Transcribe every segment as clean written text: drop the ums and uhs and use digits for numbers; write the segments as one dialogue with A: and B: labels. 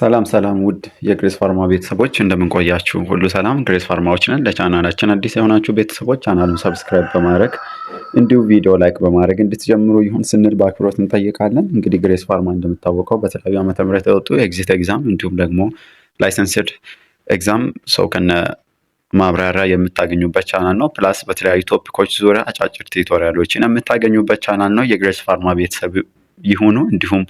A: ሰላም ውድ የግሬስ ፋርማ ቤተሰቦች እንደምን ቆያችሁ? ሁሉ ሰላም። ግሬስ ፋርማዎች ነን። ለቻናላችን አዲስ የሆናችሁ ቤተሰቦች ቻናሉን ሰብስክራይብ በማድረግ እንዲሁም ቪዲዮ ላይክ በማድረግ እንድትጀምሩ ይሁን ስንል በአክብሮት እንጠይቃለን። እንግዲህ ግሬስ ፋርማ እንደምታወቀው በተለያዩ ዓመተ ምህረት የወጡ ኤግዚት ኤግዛም እንዲሁም ደግሞ ላይሰንስድ ኤግዛም ሰው ከነ ማብራሪያ የምታገኙበት ቻናል ነው። ፕላስ በተለያዩ ቶፒኮች ዙሪያ አጫጭር ቱቶሪያሎችን የምታገኙበት ቻናል ነው። የግሬስ ፋርማ ቤተሰብ ይሁኑ። እንዲሁም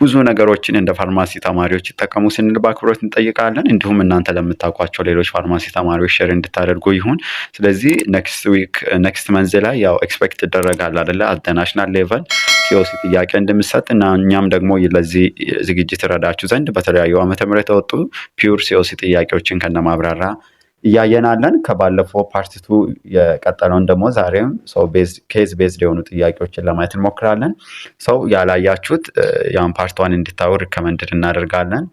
A: ብዙ ነገሮችን እንደ ፋርማሲ ተማሪዎች ይጠቀሙ ስንል በአክብሮት እንጠይቃለን። እንዲሁም እናንተ ለምታውቋቸው ሌሎች ፋርማሲ ተማሪዎች ሼር እንድታደርጉ ይሁን። ስለዚህ ኔክስት መንዝ ላይ ያው ኤክስፔክት ይደረጋል አይደለ አት ናሽናል ሌቨል ሲኦሲ ጥያቄ እንደምሰጥ እና እኛም ደግሞ ለዚህ ዝግጅት ረዳችሁ ዘንድ በተለያዩ ዓመተ ምህረት የወጡ ፒውር ሲኦሲ ጥያቄዎችን ከነማብራሪያ እያየናለን። ከባለፈው ፓርቲቱ የቀጠለውን ደግሞ ዛሬም ኬዝ ቤዝድ የሆኑ ጥያቄዎችን ለማየት እንሞክራለን። ያላያችሁት ያን ፓርት 1 እንድታዩ ሪከመንድድ እናደርጋለን።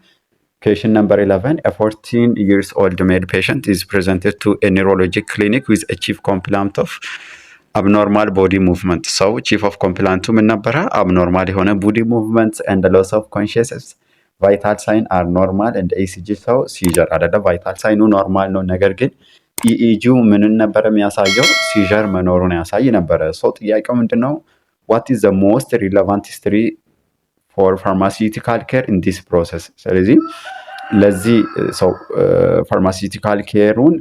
A: Question number 11, a 14 years old male patient is presented to a neurologic clinic with a chief complaint of abnormal body movement. chief of complaint ምን ነበረ? abnormal የሆነ body movement and loss of consciousness. ቫይታል ሳይን አር ኖርማል እንደ ኢሲጂ ሰው ሲጀር አይደለም። ቫይታል ሳይኑ ኖርማል ነው፣ ነገር ግን ኢኢጂው ምንን ነበረ የሚያሳየው? ሲጀር መኖሩን ያሳይ ነበረ። ጥያቄው ምንድነው? ዋት ኢዝ ዘ ሞስት ሪሌቫንት ሂስትሪ ፎር ፋርማሲውቲካል ኬር ኢን ዲስ ፕሮሰስ። ስለዚህ ለዚህ ሰው ፋርማሲውቲካል ኬሩን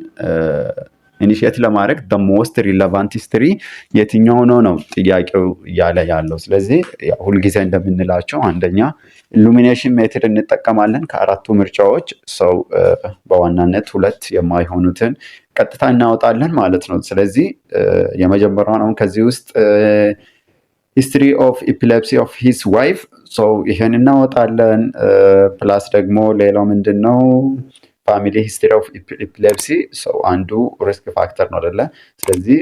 A: ኢኒሺየት ለማድረግ the most relevant history የትኛው ነው ጥያቄው እያለ ያለው። ስለዚህ ሁልጊዜ እንደምንላቸው አንደኛ ኢሉሚኔሽን ሜትድ እንጠቀማለን። ከአራቱ ምርጫዎች በዋናነት ሁለት የማይሆኑትን ቀጥታ እናወጣለን ማለት ነው። ስለዚህ የመጀመሪያው አሁን ከዚህ ውስጥ ሂስትሪ ኦፍ ኢፒሌፕሲ ኦፍ ሂስ ዋይፍ ይሄን እናወጣለን። ፕላስ ደግሞ ሌላው ምንድነው? ፋሚሊ ሂስትሪ ኦፍ ኢፒሌፕሲ አንዱ ሪስክ ፋክተር ነው አይደለ? ስለዚህ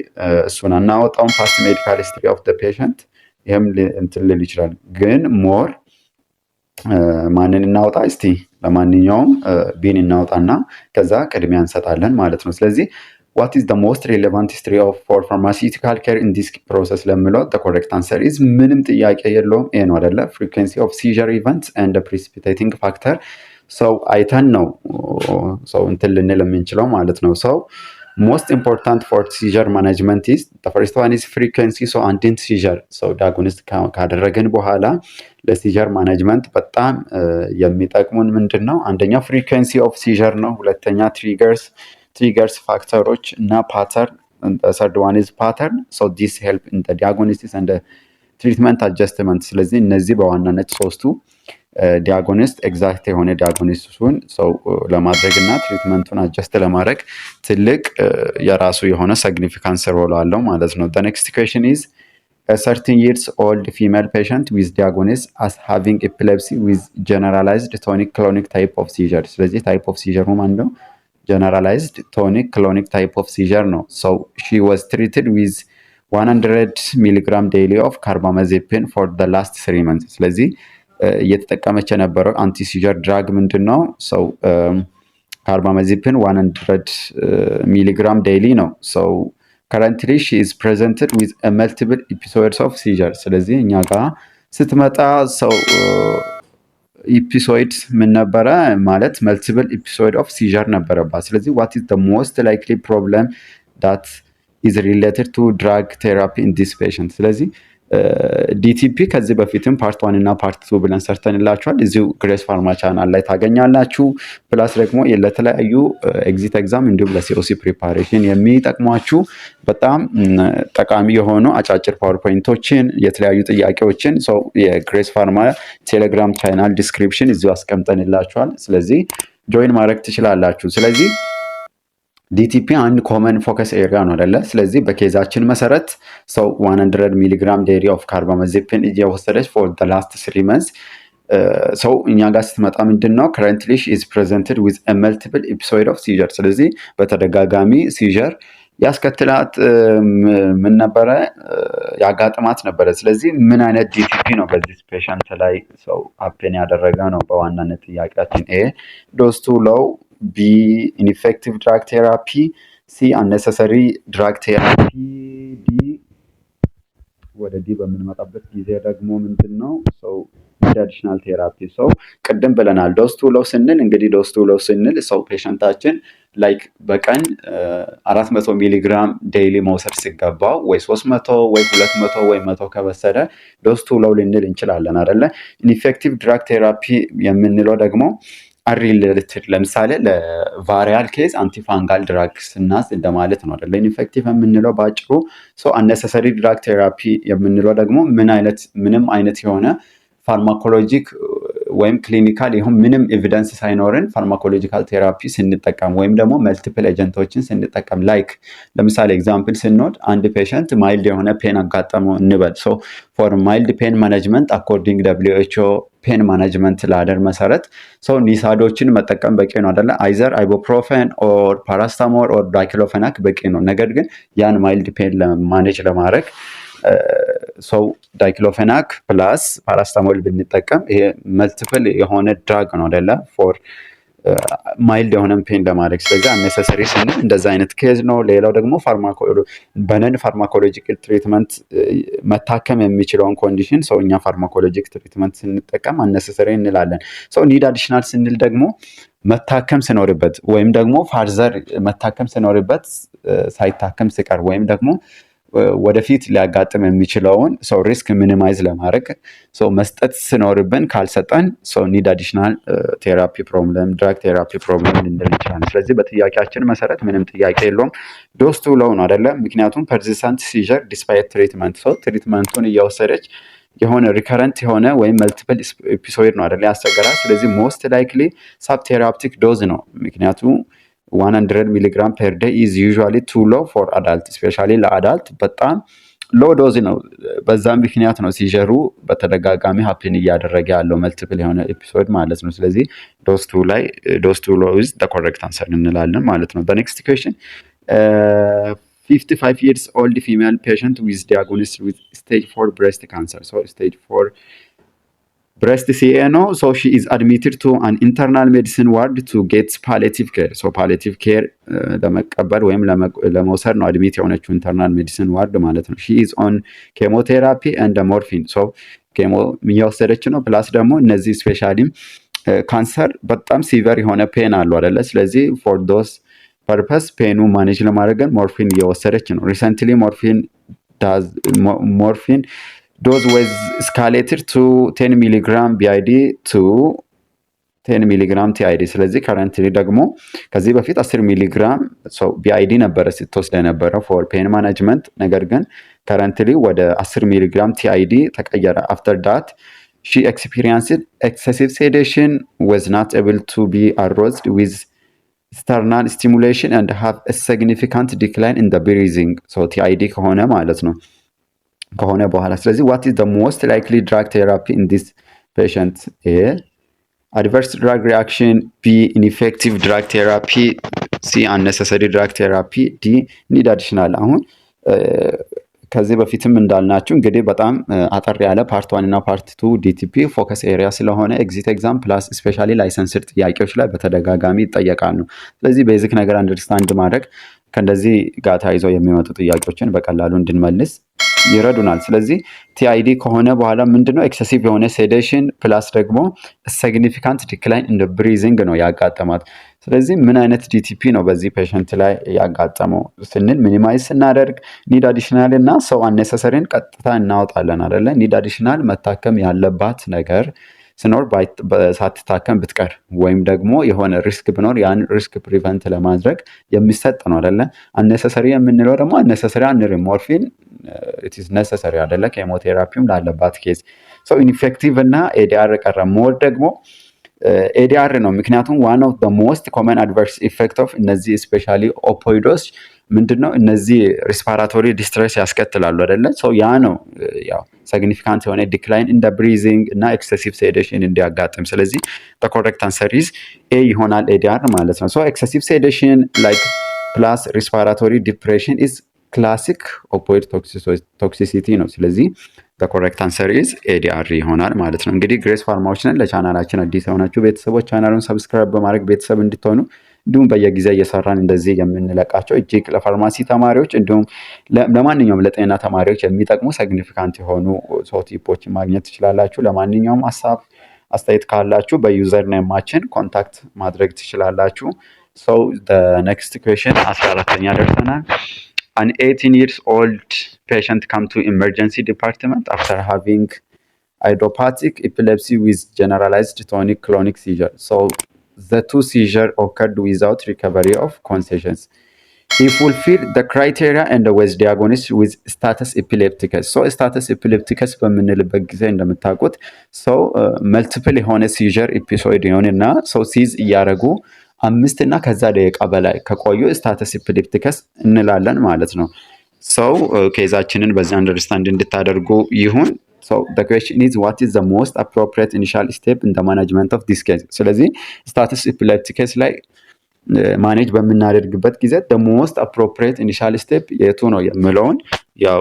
A: እሱን እናወጣውን። ፓስት ሜዲካል ሂስትሪ ኦፍ ፔሸንት ይህም እንትን ልል ይችላል፣ ግን ሞር ማንን እናወጣ? እስቲ ለማንኛውም ቢን እናወጣና ከዛ ቅድሚያ እንሰጣለን ማለት ነው። ስለዚህ what is the most relevant history of for pharmaceutical care in this process ለምለው the correct answer is ምንም ጥያቄ የለውም ይሄ ነው አይደለ? frequency of seizure events and the precipitating factor አይተን ነው እንትን ልንል የምንችለው ማለት ነው። most important for seizure management is the first one is frequency. አንድን ሲጀር ዳያግኖስ ካደረግን በኋላ ለሲጀር ማኔጅመንት በጣም የሚጠቅሙን ምንድነው? አንደኛ ፍሪኩዌንሲ ኦፍ ሲጀር ነው። ሁለተኛ ትሪገርስ ፋክተሮች እና ፓተርን። third one is pattern. this help in the diagnosis and the treatment adjustment. ስለዚህ እነዚህ በዋናነት ሶስቱ ዲያግኖስት ኤግዛክት የሆነ ዲያግኖሲሱን ለማድረግ እና ትሪትመንቱን አጀስት ለማድረግ ትልቅ የራሱ የሆነ ሲግኒፊካንስ ሮል አለው ማለት ነው። the next question is a 13 years old female patient with diagnosis as having epilepsy with generalized tonic-clonic type of seizure. ስለዚህ type of seizure ማለት ነው generalized tonic-clonic type of seizure ነው። she was treated with 100 mg daily of carbamazepine for the last 3 months. ስለዚህ እየተጠቀመች የነበረው አንቲ ሲጀር ድራግ ምንድነው? ካርባማዚፒን 100 ሚሊግራም ዴይሊ ነው። currently she is presented with a multiple episodes of seizure. ስለዚህ እኛ ጋር ስትመጣ ኤፒሶድ ምን ነበረ ማለት multiple episode of seizure ነበረባት። ስለዚህ what is the most likely problem that is related to drug therapy in this patient? ስለዚህ ዲቲፒ ከዚህ በፊትም ፓርት 1 እና ፓርት 2 ብለን ሰርተንላችኋል። እዚሁ ግሬስ ፋርማ ቻናል ላይ ታገኛላችሁ። ፕላስ ደግሞ ለተለያዩ ኤግዚት ኤግዛም እንዲሁም ለሲኦሲ ፕሪፓሬሽን የሚጠቅሟችሁ በጣም ጠቃሚ የሆኑ አጫጭር ፓወርፖይንቶችን፣ የተለያዩ ጥያቄዎችን የግሬስ ፋርማ ቴሌግራም ቻናል ዲስክሪፕሽን እዚሁ አስቀምጠንላችኋል። ስለዚህ ጆይን ማድረግ ትችላላችሁ። ስለዚህ ዲቲፒ አንድ ኮመን ፎከስ ኤሪያ ነው አይደለ? ስለዚህ በኬዛችን መሰረት 100 ሚሊግራም ዴይሊ ኦፍ ካርባማዜፒን እየወሰደች for the last 3 months እኛ ጋር ስትመጣ ምንድነው currently she is presented with a multiple episode of seizure. ስለዚህ በተደጋጋሚ ሲጀር ያስከትላት ምን ነበረ? ያጋጥማት ነበረ። ስለዚህ ምን አይነት ዲቲፒ ነው በዚህ ፔሸንት ላይ አፕን ያደረገ ነው? በዋናነት ጥያቄያችን ኤ ዶዝ ቱ ሎው፣ B ineffective drug therapy, C unnecessary drug therapy, D ወደ ዲ በምንመጣበት ጊዜ ደግሞ ምንድነው ሰው አዲሽናል ቴራፒ ሰው ቅድም ብለናል። ዶዝ ቱ ሎው ስንል እንግዲህ ዶዝ ቱ ሎው ስንል ሰው ፔሸንታችን ላይክ በቀን 400 ሚሊግራም ዴይሊ መውሰድ ሲገባው ወይ 300 ወይ 200 ወይ 100 ከወሰደ ዶዝ ቱ ሎው ልንል እንችላለን አይደለ? ኢንፌክቲቭ ድራግ ቴራፒ የምንለው ደግሞ አንሪሌትድ ለምሳሌ ለቫሪያል ኬዝ አንቲፋንጋል ድራግ ስናዝ እንደማለት ነው አይደለ? ኢንፌክቲቭ የምንለው ባጭሩ ሰው አነሰሰሪ ድራግ ቴራፒ የምንለው ደግሞ ምንም አይነት የሆነ ፋርማኮሎጂክ ወይም ክሊኒካል ይሁን ምንም ኤቪደንስ ሳይኖርን ፋርማኮሎጂካል ቴራፒ ስንጠቀም ወይም ደግሞ መልቲፕል ኤጀንቶችን ስንጠቀም ላይክ ለምሳሌ ኤግዛምፕል ስንወድ አንድ ፔሸንት ማይልድ የሆነ ፔን አጋጠመው እንበል። ሶ ፎር ማይልድ ፔን ማኔጅመንት አኮርዲንግ WHO ፔን ማኔጅመንት ላደር መሰረት ሰው ኒሳዶችን መጠቀም በቂ ነው አይደለ? አይዘር አይቦፕሮፌን ኦር ፓራስታሞል ኦር ዳይክሎፌናክ በቂ ነው። ነገር ግን ያን ማይልድ ፔን ማኔጅ ለማድረግ ሰው ዳይክሎፌናክ ፕላስ ፓራስታሞል ብንጠቀም ይሄ መልቲፕል የሆነ ድራግ ነው አይደለ? ፎር ማይልድ የሆነ ፔን ለማድረግ። ስለዚህ አኔሰሰሪ ስንል እንደዛ አይነት ኬዝ ነው። ሌላው ደግሞ በነን ፋርማኮሎጂካል ትሪትመንት መታከም የሚችለውን ኮንዲሽን ሰው እኛ ፋርማኮሎጂክ ትሪትመንት ስንጠቀም አኔሰሰሪ እንላለን። ሰው ኒድ አዲሽናል ስንል ደግሞ መታከም ሲኖርበት ወይም ደግሞ ፋርዘር መታከም ሲኖርበት ሳይታከም ሲቀር ወይም ደግሞ ወደፊት ሊያጋጥም የሚችለውን ሰው ሪስክ ሚኒማይዝ ለማድረግ ሰው መስጠት ሲኖርብን ካልሰጠን ሰው ኒድ አዲሽናል ቴራፒ ፕሮብለም ድራግ ቴራፒ ፕሮብለም ልንል እንችላለን። ስለዚህ በጥያቄያችን መሰረት ምንም ጥያቄ የለውም ዶዝ ቱ ሎው ነው አይደለም? ምክንያቱም ፐርሲስታንት ሲዠር ዲስፓይት ትሪትመንት ሰው ትሪትመንቱን እየወሰደች የሆነ ሪከረንት የሆነ ወይም መልቲፕል ኤፒሶድ ነው አይደለ ያስቸገራል። ስለዚህ ሞስት ላይክሊ ሳብ ቴራፕቲክ ዶዝ ነው። ምክንያቱም 100 ሚሊግራም ፐር ዴይ ኢዝ ዩዥዋሊ ቱ ሎው ፎር አዳልት ስፔሻሊ ለአዳልት በጣም ሎ ዶዝ ነው። በዛም ምክንያት ነው ሲጀሩ በተደጋጋሚ ሀፕን እያደረገ ያለው መልቲፕል የሆነ ኤፒሶድ ማለት ነው። ስለዚህ ዶዝ ቱ ሎው ኢዝ ዘ ኮሬክት አንሰር እንላለን ማለት ነው። በኔክስት ኩዌስችን 55 years old female patient with diagnosed with stage 4 breast cancer. So stage 4 breast CA ነው። so she is admitted to an internal medicine ward to get palliative care. so palliative care ለመቀበል ወይም ለመውሰድ ነው አድሚት የሆነችው ኢንተርናል ሜዲሲን ዋርድ ማለት ነው። she is on chemotherapy and morphine. so ኬሞ እየወሰደች ነው። ፕላስ ደግሞ እነዚህ ስፔሻሊ ካንሰር በጣም ሲቨር የሆነ ፔን አለው አይደለ? ስለዚህ for those purpose ፔኑ ማኔጅ ለማድረግ ሞርፊን እየወሰደች ነው። ሪሰንትሊ ሞርፊን dose was escalated to 10 milligram BID to 10 milligram TID. ስለዚህ currently ደግሞ ከዚህ በፊት 10 ሚሊግራም BID ነበረ ስትወስድ የነበረው for pain management። ነገር ግን currently ወደ 10 ሚሊግራም TID ተቀየረ። after that she experienced excessive sedation, was not able to be aroused with external stimulation and have a significant decline in the breathing. so TID ከሆነ ማለት ነው ከሆነ በኋላ ስለዚህ what is the most likely drug therapy in this patient? A adverse drug reaction, B ineffective drug therapy, C unnecessary drug therapy, D need additional። አሁን ከዚህ በፊትም እንዳልናችሁ እንግዲህ በጣም አጠር ያለ ፓርት 1 እና ፓርት 2 ዲቲፒ ፎከስ ኤሪያ ስለሆነ ኤግዚት ኤግዛም ፕላስ ስፔሻሊ ላይሰንስድ ጥያቄዎች ላይ በተደጋጋሚ ይጠየቃሉ። ስለዚህ ቤዚክ ነገር አንደርስታንድ ማድረግ ከእንደዚህ ጋር ተያይዘው የሚመጡ ጥያቄዎችን በቀላሉ እንድንመልስ ይረዱናል። ስለዚህ ቲአይዲ ከሆነ በኋላ ምንድነው ኤክሰሲቭ የሆነ ሴዴሽን ፕላስ ደግሞ ሲግኒፊካንት ዲክላይን ኢን ብሪዚንግ ነው ያጋጠማት። ስለዚህ ምን አይነት ዲቲፒ ነው በዚህ ፔሸንት ላይ ያጋጠመው ስንል ሚኒማይዝ ስናደርግ ኒድ አዲሽናል እና ሰው አኔሰሰሪን ቀጥታ እናወጣለን አይደለ? ኒድ አዲሽናል መታከም ያለባት ነገር ስኖር ሳትታከም ብትቀር ወይም ደግሞ የሆነ ሪስክ ብኖር ያን ሪስክ ፕሪቨንት ለማድረግ የሚሰጥ ነው አይደለ? አኔሰሰሪ የምንለው ደግሞ አኔሰሰሪ ሞርፊን it is necessary አይደለ? ኬሞቴራፒም ላለባት ኬዝ so ineffective እና ኤዲአር ቀረ። ሞር ደግሞ ኤዲአር ነው። ምክንያቱም one of the most common adverse effect of እነዚህ especially ኦፖይዶስ ምንድነው እነዚህ ሪስፓራቶሪ ዲስትሬስ ያስከትላሉ አይደለ? so ያ ነው ያው significant የሆነ decline in the breathing እና excessive sedation እንዲያጋጥም። ስለዚህ the correct answer is A ይሆናል ኤዲአር ማለት ነው። so excessive sedation like plus respiratory depression is classic opioid toxicity ነው። ስለዚህ the correct answer is ADR ይሆናል ማለት ነው። እንግዲህ ግሬስ ፋርማዎች ነን። ለቻናላችን አዲስ የሆናችሁ ቤተሰቦች ቻናሉን ሰብስክራይብ በማድረግ ቤተሰብ እንድትሆኑ እንዲሁም በየጊዜው እየሰራን እንደዚህ የምንለቃቸው እጅግ ለፋርማሲ ተማሪዎች እንዲሁም ለማንኛውም ለጤና ተማሪዎች የሚጠቅሙ ሲግኒፊካንት የሆኑ ቲፖችን ማግኘት ትችላላችሁ። ለማንኛውም ሀሳብ አስተያየት ካላችሁ በዩዘር ኔማችን ኮንታክት ማድረግ ትችላላችሁ። So the next question 14ኛ ደርሰናል። An 18 years old patient come to emergency department after having idiopathic epilepsy with generalized tonic-clonic seizure. So the two seizures occurred without recovery of consciousness. He fulfilled the criteria and was diagnosed with status epilepticus. So status epilepticus በምንልበት ጊዜ እንደምታውቁት ሰው መልቲፕል የሆነ ሲዥር ኤፒሶድ ይሆንና ሰው ሲዝ እያደረጉ 5 እና ከዛ ደቂቃ በላይ ከቆዩ ስታተስ ኤፒሌፕቲከስ እንላለን ማለት ነው። ሰው ኬዛችንን በዚህ አንደርስታንድ እንድታደርጉ ይሁን። So the question is what is the most appropriate initial step in the management of this case? ስለዚህ status epilepticus ላይ ማኔጅ በምናደርግበት ጊዜ the most appropriate initial step የቱ ነው የምለውን ያው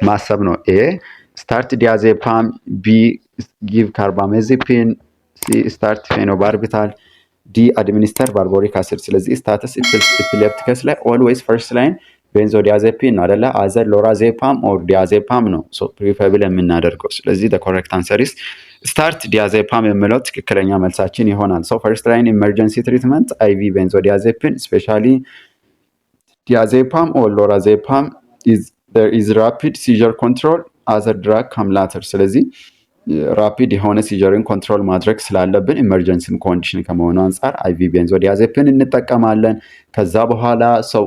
A: ማሰብ ነው። A start diazepam, B give carbamazepine, C start phenobarbital, D administer barboric acid። ስለዚህ status epilepticus ላይ always first line benzodiazepine ነው አይደለ? either lorazepam or diazepam ነው so preferable የምናደርገው። ስለዚህ the correct answer is start diazepam የሚለው ትክክለኛ መልሳችን ይሆናል። so first line emergency treatment IV benzodiazepine, especially diazepam or lorazepam there is rapid seizure control, other drug come later። ስለዚህ ራፒድ የሆነ ሲጀርን ኮንትሮል ማድረግ ስላለብን ኢመርጀንሲም ኮንዲሽን ከመሆኑ አንፃር IV ቤንዞዲያዜፒን እንጠቀማለን። ከዛ በኋላ ሰው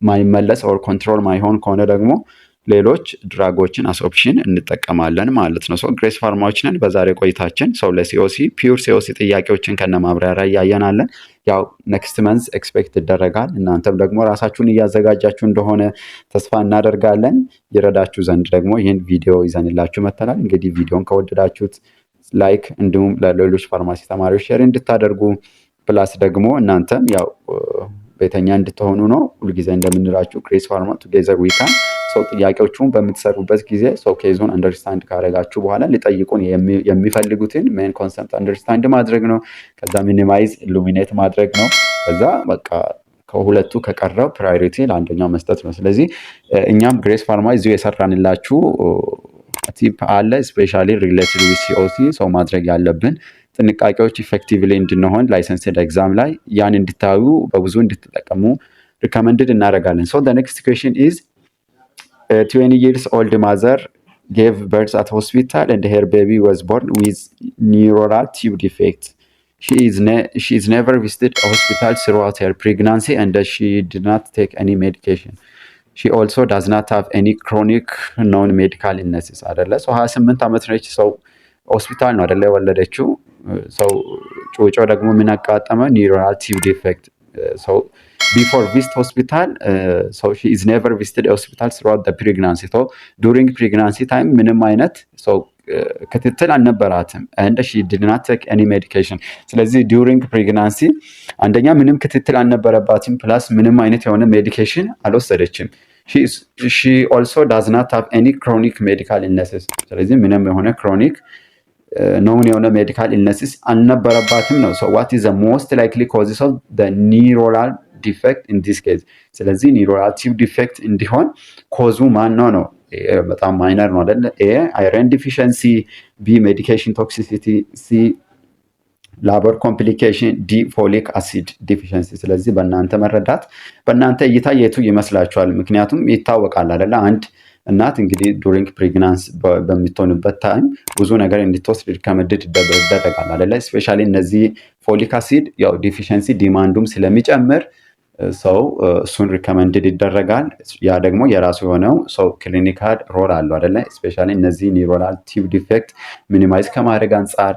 A: ማይመለስ ኦር ኮንትሮል ማይሆን ከሆነ ደግሞ ሌሎች ድራጎችን አስ ኦፕሽን እንጠቀማለን ማለት ነው። ሶ ግሬስ ፋርማዎች ነን። በዛሬ ቆይታችን ሰው ለሲኦሲ ፒውር ሲኦሲ ጥያቄዎችን ከነማብራሪያ ያያያናለን። ያው ኔክስት መንዝ ኤክስፔክት ይደረጋል። እናንተም ደግሞ ራሳችሁን እያዘጋጃችሁ እንደሆነ ተስፋ እናደርጋለን። ይረዳችሁ ዘንድ ደግሞ ይህን ቪዲዮ ይዘንላችሁ መተናል። እንግዲህ ቪዲዮን ከወደዳችሁት ላይክ እንዲሁም ለሌሎች ፋርማሲ ተማሪዎች ሼር እንድታደርጉ ፕላስ ደግሞ እናንተም ያው ቤተኛ እንድትሆኑ ነው። ሁልጊዜ እንደምንላችሁ ግሬስ ፋርማ ቱጌዘር ዊ ካን ሰው ጥያቄዎቹን በምትሰሩበት ጊዜ ሰው ኬዙን አንደርስታንድ ካደረጋችሁ በኋላ ሊጠይቁን የሚፈልጉትን ሜን ኮንሰፕት አንደርስታንድ ማድረግ ነው። ከዛ ሚኒማይዝ ኢሉሚኔት ማድረግ ነው። ከዛ በቃ ከሁለቱ ከቀረው ፕራዮሪቲ ለአንደኛው መስጠት ነው። ስለዚህ እኛም ግሬስ ፋርማ እዚሁ የሰራንላችሁ ቲፕ አለ ስፔሻሊ ሪሌትድ ዊዝ ሲኦሲ ሰው ማድረግ ያለብን ጥንቃቄዎች ኢፌክቲቭሊ እንድንሆን ላይሰንስድ ኤግዛም ላይ ያን እንድታዩ በብዙ እንድትጠቀሙ ሪከመንድድ እናደርጋለን። ሶ the next question is 20 years old mother gave birth at hospital and her baby was born with neural tube defect. She is never visited a hospital throughout her pregnancy and she did not take any medication. She also does not have any chronic known medical illnesses. አይደለ ሰው 28 ዓመት ነች። ሰው ሆስፒታል ነው አይደለ የወለደችው። ሰው ጮጮ ደግሞ ምን አጋጠመ? ኒውራል ቲዩብ ዲፌክት። ሰው before visit hospital so she is never visited a hospital throughout the pregnancy. so during pregnancy time ምንም አይነት ሰው ክትትል አልነበራትም and she did not take any medication. ስለዚህ during pregnancy አንደኛ ምንም ክትትል አልነበረባትም ፕላስ ምንም አይነት የሆነ ሜዲኬሽን አልወሰደችም። she also does not have any chronic medical illnesses. ስለዚህ ምንም የሆነ chronic known የሆነ medical illnesses አልነበረባትም ነው። so what is the most likely causes of the neural defect in this case? ስለዚህ neural tube defect እንዲሆን ኮዙ ማን ነው? በጣም ማይነር ነው አይደል? A iron deficiency, B medication toxicity, C labor complication, D folic acid deficiency። ስለዚህ በእናንተ መረዳት በእናንተ እይታ የቱ ይመስላችኋል? ምክንያቱም ይታወቃል አይደል? አንድ እናት እንግዲህ ዱሪንግ ፕሬግናንስ በሚትሆንበት ታይም ብዙ ነገር እንድትወስድ ሪከመንድድ ይደረጋል አይደል? ስፔሻሊ እነዚህ ፎሊክ አሲድ ያው ዲፊሸንሲ ዲማንዱም ስለሚጨምር ሰው እሱን ሪከመንድድ ይደረጋል። ያ ደግሞ የራሱ የሆነው ሰው ክሊኒካል ሮል አለው አይደለ? ስፔሻሊ እነዚህ ኒውራል ቲዩብ ዲፌክት ሚኒማይዝ ከማድረግ አንጻር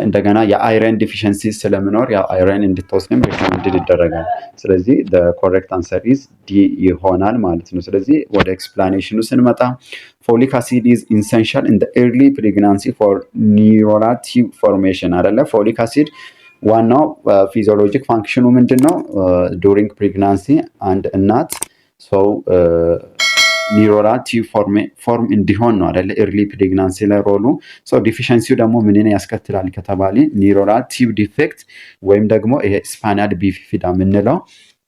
A: እንደገና የአይረን ዲፊሸንሲ ስለሚኖር ያው አይረን እንድትወስድም ሪከመንድድ ይደረጋል። ስለዚህ the correct answer is D ይሆናል ማለት ነው። ስለዚህ ወደ ኤክስፕላኔሽኑ ስንመጣ ፎሊክ አሲድ is essential in the early pregnancy for neural tube formation አይደለ? ፎሊክ አሲድ ዋናው ፊዚዮሎጂክ ፋንክሽኑ ምንድነው? ዱሪንግ ፕሬግናንሲ አንድ እናት ሰው ኒውራል ቲዩብ ፎርም እንዲሆን ነው አይደለ? ኤርሊ ፕሬግናንሲ ላይ ሮሉ። ሶ ዲፊሸንሲው ደግሞ ምንን ያስከትላል ከተባለ ኒውራል ቲዩብ ዲፌክት ወይም ደግሞ ይሄ ስፓናል ቢፊዳ የምንለው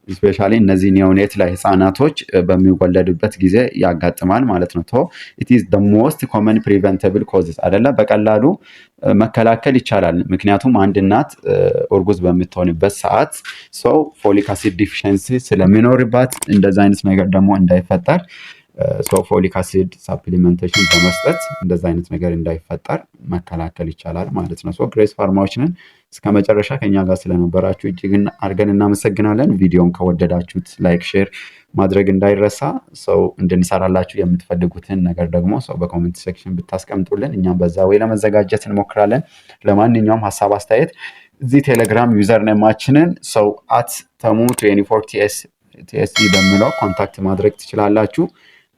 A: ስፔሻሊ እነዚህ ኒዮኔት ላይ ህፃናቶች በሚወለዱበት ጊዜ ያጋጥማል ማለት ነው። ኢት ኢዝ ዘ ሞስት ኮመን ፕሪቨንተብል ኮዝስ አይደለ? በቀላሉ መከላከል ይቻላል። ምክንያቱም አንድ እናት እርጉዝ በምትሆንበት ሰዓት ሰው ፎሊክ አሲድ ዲፊሸንሲ ስለሚኖርባት እንደዛ አይነት ነገር ደግሞ እንዳይፈጠር ፎሊክ አሲድ ሳፕሊመንቴሽን በመስጠት እንደዛ አይነት ነገር እንዳይፈጠር መከላከል ይቻላል ማለት ነው። ግሬስ ፋርማዎችንን እስከ መጨረሻ ከኛ ጋር ስለነበራችሁ እጅግን አድርገን እናመሰግናለን። ቪዲዮን ከወደዳችሁት ላይክ፣ ሼር ማድረግ እንዳይረሳ። እንድንሰራላችሁ የምትፈልጉትን ነገር ደግሞ በኮሜንት ሴክሽን ብታስቀምጡልን እኛም በዛ ወይ ለመዘጋጀት እንሞክራለን። ለማንኛውም ሀሳብ አስተያየት እዚህ ቴሌግራም ዩዘር ኔማችንን @temu24tsc በሚለው ኮንታክት ማድረግ ትችላላችሁ።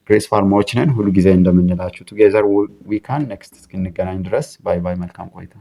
A: ግሬስ ፋርማዎችንን ሁሉ ጊዜ እንደምንላችሁ ቱጌዘር ዊ ካን ኔክስት እስክንገናኝ ድረስ ባይ ባይ። መልካም ቆይታ።